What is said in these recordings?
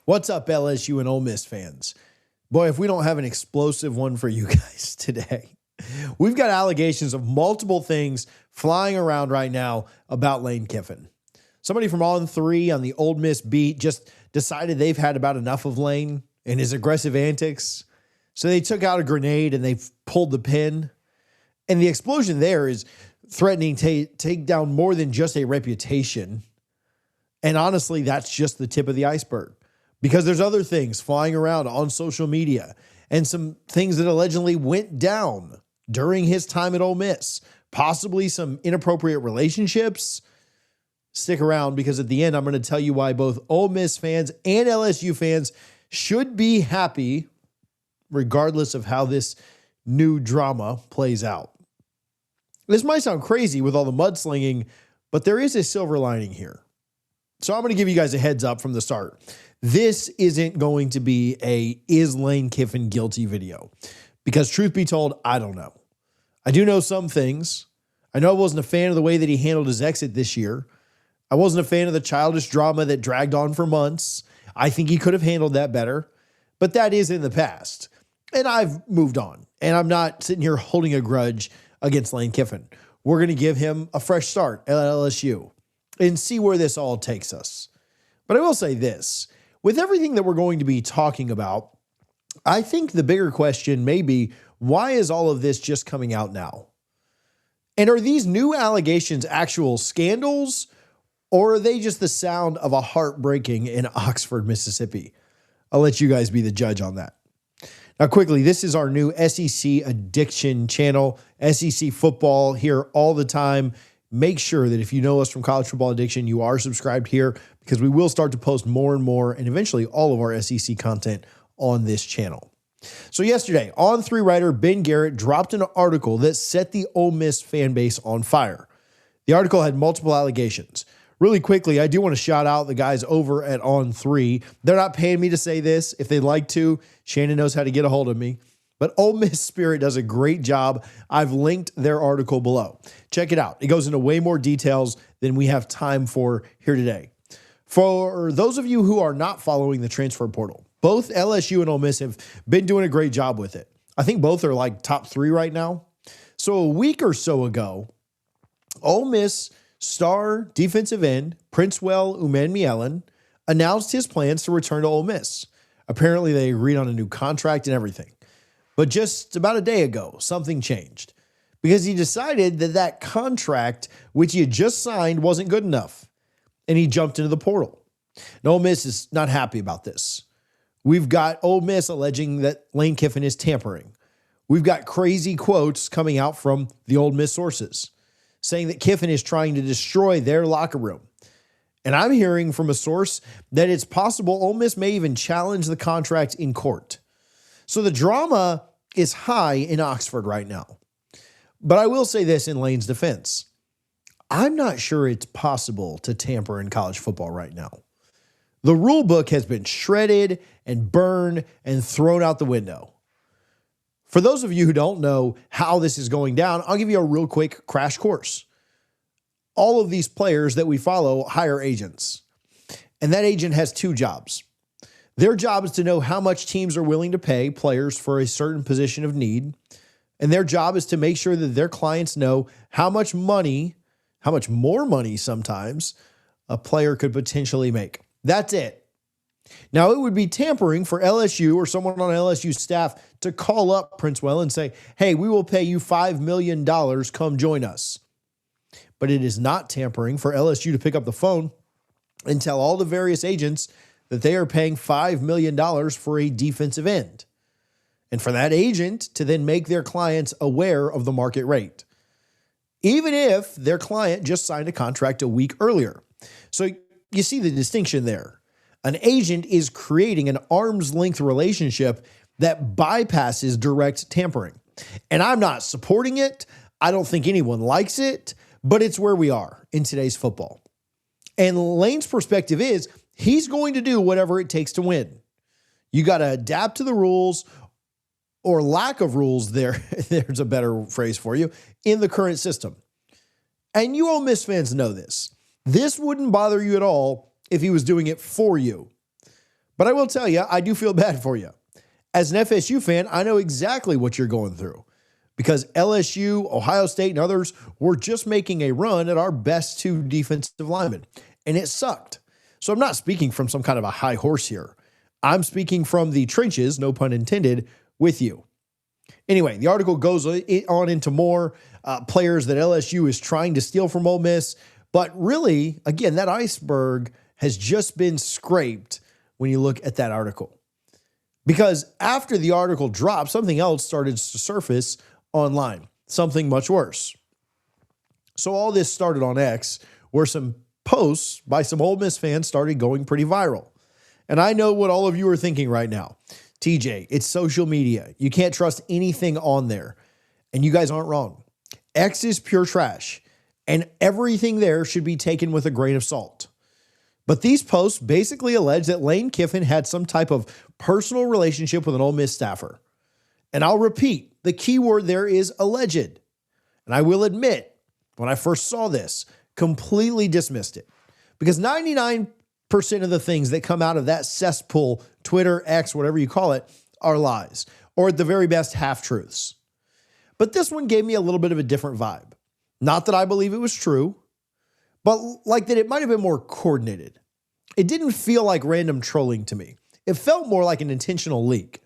What's up, LSU and Ole Miss fans? Boy, if we don't have an explosive one for you guys today. We've got allegations of multiple things flying around right now about Lane Kiffin. Somebody from On 3 on the Ole Miss beat just decided they've had about enough of Lane and his aggressive antics. So they took out a grenade and they pulled the pin. And the explosion there is threatening to take down more than just a reputation. And honestly, that's just the tip of the iceberg. Because there's other things flying around on social media and some things that allegedly went down during his time at Ole Miss, possibly some inappropriate relationships. Stick around because at the end, I'm going to tell you why both Ole Miss fans and LSU fans should be happy regardless of how this new drama plays out. This might sound crazy with all the mudslinging, but there is a silver lining here. So I'm going to give you guys a heads up from the start. This isn't going to be a "Is Lane Kiffin guilty?" video because truth be told, I don't know. I do know some things. I know I wasn't a fan of the way that he handled his exit this year. I wasn't a fan of the childish drama that dragged on for months. I think he could have handled that better, but that is in the past. And I've moved on, and I'm not sitting here holding a grudge against Lane Kiffin. We're going to give him a fresh start at LSU and see where this all takes us. But I will say this. With everything that we're going to be talking about, I think the bigger question may be, why is all of this just coming out now? And are these new allegations actual scandals, or are they just the sound of a heartbreaking in Oxford, Mississippi? I'll let you guys be the judge on that. Now, quickly, this is our new SEC Addiction channel, SEC football here all the time. Make sure that if you know us from College Football Addiction, you are subscribed here because we will start to post more and more and eventually all of our SEC content on this channel. So yesterday, On 3 writer Ben Garrett dropped an article that set the Ole Miss fan base on fire. The article had multiple allegations. Really quickly, I do want to shout out the guys over at On 3. They're not paying me to say this. If they'd like to, Shannon knows how to get a hold of me. But Ole Miss Spirit does a great job. I've linked their article below. Check it out. It goes into way more details than we have time for here today. For those of you who are not following the transfer portal, both LSU and Ole Miss have been doing a great job with it. I think both are like top 3 right now. So a week or so ago, Ole Miss star defensive end Princewell Umanmielen announced his plans to return to Ole Miss. Apparently, they agreed on a new contract and everything. But just about a day ago, something changed because he decided that that contract, which he had just signed, wasn't good enough, and he jumped into the portal. Now, Ole Miss is not happy about this. We've got Ole Miss alleging that Lane Kiffin is tampering. We've got crazy quotes coming out from the Ole Miss sources saying that Kiffin is trying to destroy their locker room. And I'm hearing from a source that it's possible Ole Miss may even challenge the contract in court. So the drama is high in Oxford right now. But I will say this in Lane's defense. I'm not sure it's possible to tamper in college football right now. The rule book has been shredded and burned and thrown out the window. For those of you who don't know how this is going down, I'll give you a real quick crash course. All of these players that we follow hire agents, and that agent has 2 jobs. Their job is to know how much teams are willing to pay players for a certain position of need. And their job is to make sure that their clients know how much money, how much more money sometimes, a player could potentially make. That's it. Now, it would be tampering for LSU or someone on LSU staff to call up Princewell and say, hey, we will pay you $5 million. Come join us. But it is not tampering for LSU to pick up the phone and tell all the various agents that they are paying $5 million for a defensive end, and for that agent to then make their clients aware of the market rate, even if their client just signed a contract a week earlier. So you see the distinction there. An agent is creating an arm's length relationship that bypasses direct tampering. And I'm not supporting it. I don't think anyone likes it, but it's where we are in today's football. And Lane's perspective is, he's going to do whatever it takes to win. You got to adapt to the rules or lack of rules there. There's a better phrase for you in the current system. And you Ole Miss fans know this. This wouldn't bother you at all if he was doing it for you. But I will tell you, I do feel bad for you. As an FSU fan, I know exactly what you're going through because LSU, Ohio State, and others were just making a run at our best 2 defensive linemen, and it sucked. So I'm not speaking from some kind of a high horse here. I'm speaking from the trenches, no pun intended, with you. Anyway, the article goes on into more players that LSU is trying to steal from Ole Miss, but really, again, that iceberg has just been scraped when you look at that article. Because after the article dropped, something else started to surface online, something much worse. So all this started on X, where some posts by some Ole Miss fans started going pretty viral. And I know what all of you are thinking right now. TJ, it's social media. You can't trust anything on there. And you guys aren't wrong. X is pure trash, and everything there should be taken with a grain of salt. But these posts basically allege that Lane Kiffin had some type of personal relationship with an Ole Miss staffer. And I'll repeat, the key word there is alleged. And I will admit, when I first saw this, completely dismissed it. Because 99% of the things that come out of that cesspool, Twitter, X, whatever you call it, are lies. Or at the very best, half-truths. But this one gave me a little bit of a different vibe. Not that I believe it was true, but like that it might have been more coordinated. It didn't feel like random trolling to me. It felt more like an intentional leak,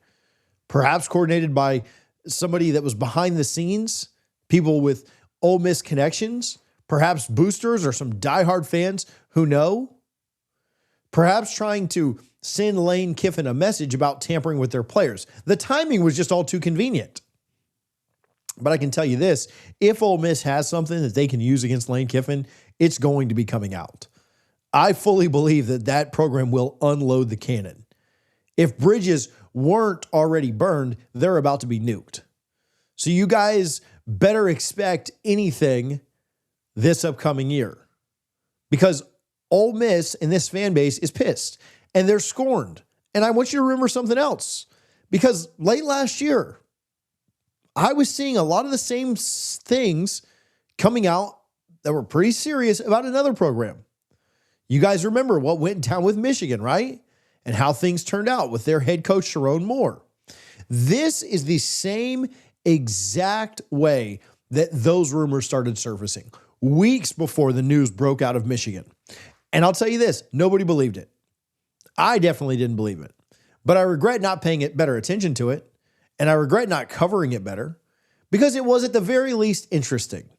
perhaps coordinated by somebody that was behind the scenes, people with Ole Miss connections, perhaps boosters or some diehard fans who know, perhaps trying to send Lane Kiffin a message about tampering with their players. The timing was just all too convenient. But I can tell you this, if Ole Miss has something that they can use against Lane Kiffin, it's going to be coming out. I fully believe that that program will unload the cannon. If bridges weren't already burned, they're about to be nuked. So you guys better expect anything this upcoming year because Ole Miss and this fan base is pissed and they're scorned. And I want you to remember something else because late last year, I was seeing a lot of the same things coming out that were pretty serious about another program. You guys remember what went down with Michigan, right? And how things turned out with their head coach, Sharon Moore. This is the same exact way that those rumors started surfacing weeks before the news broke out of Michigan. And I'll tell you this, nobody believed it. I definitely didn't believe it. But I regret not paying it better attention to it. And I regret not covering it better because it was at the very least interesting.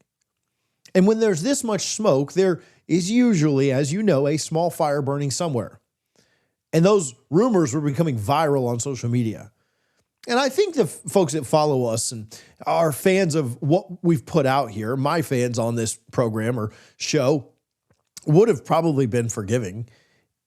And when there's this much smoke, there is usually, as you know, a small fire burning somewhere. And those rumors were becoming viral on social media. And I think the folks that follow us and are fans of what we've put out here, my fans on this program or show, would have probably been forgiving,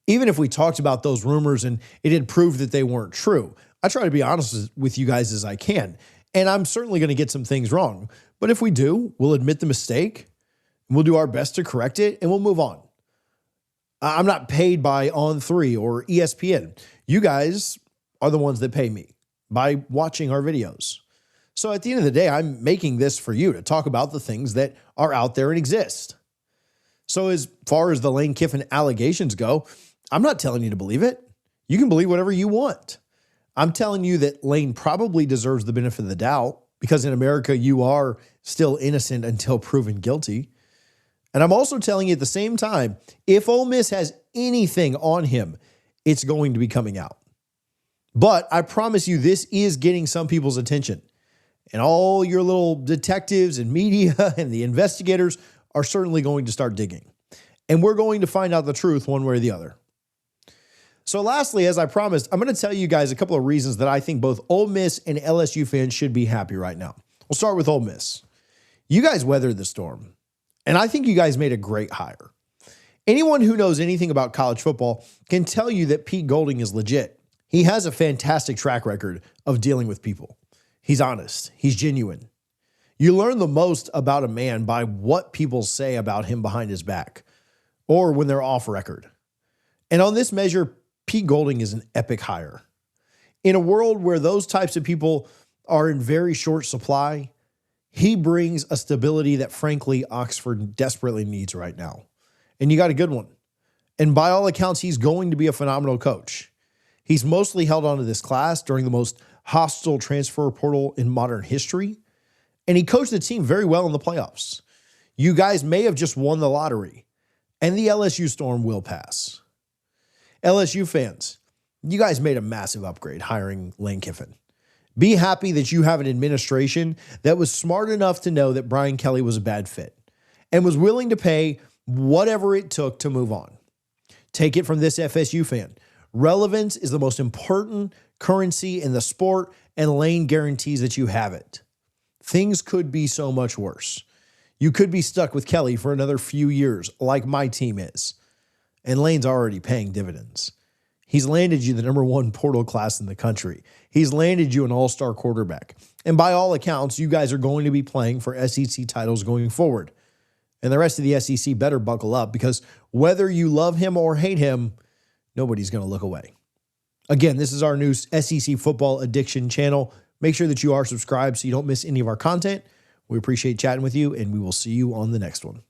even if we talked about those rumors and it had proved that they weren't true. I try to be honest with you guys as I can, and I'm certainly going to get some things wrong. But if we do, we'll admit the mistake, and we'll do our best to correct it, and we'll move on. I'm not paid by On3 or ESPN. You guys are the ones that pay me by watching our videos. So at the end of the day, I'm making this for you to talk about the things that are out there and exist. So as far as the Lane Kiffin allegations go, I'm not telling you to believe it. You can believe whatever you want. I'm telling you that Lane probably deserves the benefit of the doubt because in America, you are still innocent until proven guilty. And I'm also telling you at the same time, if Ole Miss has anything on him, it's going to be coming out. But I promise you, this is getting some people's attention. And all your little detectives and media and the investigators are certainly going to start digging. And we're going to find out the truth one way or the other. So lastly, as I promised, I'm going to tell you guys a couple of reasons that I think both Ole Miss and LSU fans should be happy right now. We'll start with Ole Miss. You guys weathered the storm, and I think you guys made a great hire. Anyone who knows anything about college football can tell you that Pete Golding is legit. He has a fantastic track record of dealing with people. He's honest. He's genuine. You learn the most about a man by what people say about him behind his back or when they're off record. And on this measure, Pete Golding is an epic hire. In a world where those types of people are in very short supply, he brings a stability that, frankly, Oxford desperately needs right now. And you got a good one. And by all accounts, he's going to be a phenomenal coach. He's mostly held on to this class during the most hostile transfer portal in modern history, and he coached the team very well in the playoffs. You guys may have just won the lottery, and the LSU storm will pass. LSU fans, you guys made a massive upgrade hiring Lane Kiffin. Be happy that you have an administration that was smart enough to know that Brian Kelly was a bad fit and was willing to pay whatever it took to move on. Take it from this FSU fan. Relevance is the most important currency in the sport, and Lane guarantees that you have it. Things could be so much worse. You could be stuck with Kelly for another few years, like my team is. And Lane's already paying dividends. He's landed you the #1 portal class in the country. He's landed you an all-star quarterback. And by all accounts, you guys are going to be playing for SEC titles going forward. And the rest of the SEC better buckle up, because whether you love him or hate him, nobody's going to look away. Again, this is our new SEC Football Addiction channel. Make sure that you are subscribed so you don't miss any of our content. We appreciate chatting with you, and we will see you on the next one.